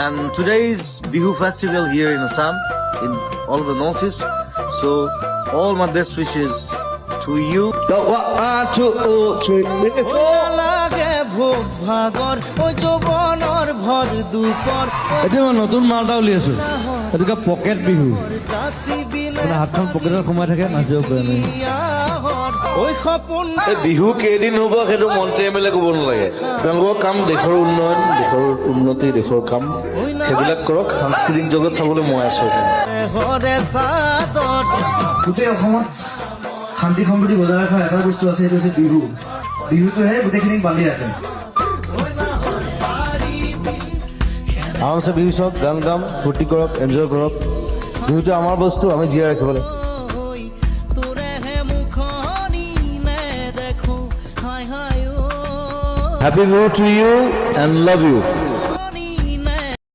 And today is Bihu festival here in Assam, in all of the northeast. So all my best wishes to you. এতিয়া মই নতুন মাল এটা উলিয়াইছো, এইটোকে pocket Bihu. হাতখন পকেটত সোমাই থাকে, নাচিব পাৰে নাই। এই বিহু কেইদিন হ'ব সেইটো মন্ত্ৰী এম এল এ ক'ব নালাগে। তেওঁলোকৰ কাম দেশৰ উন্নয়ন, দেশৰ উন্নতি, দেশৰ কাম সেইবিলাক কৰক। সাংস্কৃতিক জগত চাবলৈ মই আছো। গোটেই অসমত শান্তি সম্প্ৰীতি বজাই ৰখা এটা বস্তু আছে, সেইটো হৈছে বিহু। বিহুটোহে গোটেইখিনিক বান্ধি ৰাখে। আৰামছে বিহু চাওক, গান গাম, ফূৰ্তি কৰক, এনজয় কৰক। বিহুটো আমাৰ বস্তু, আমি জীয়াই ৰাখিব লাগে। Happy Bihu to you and love you.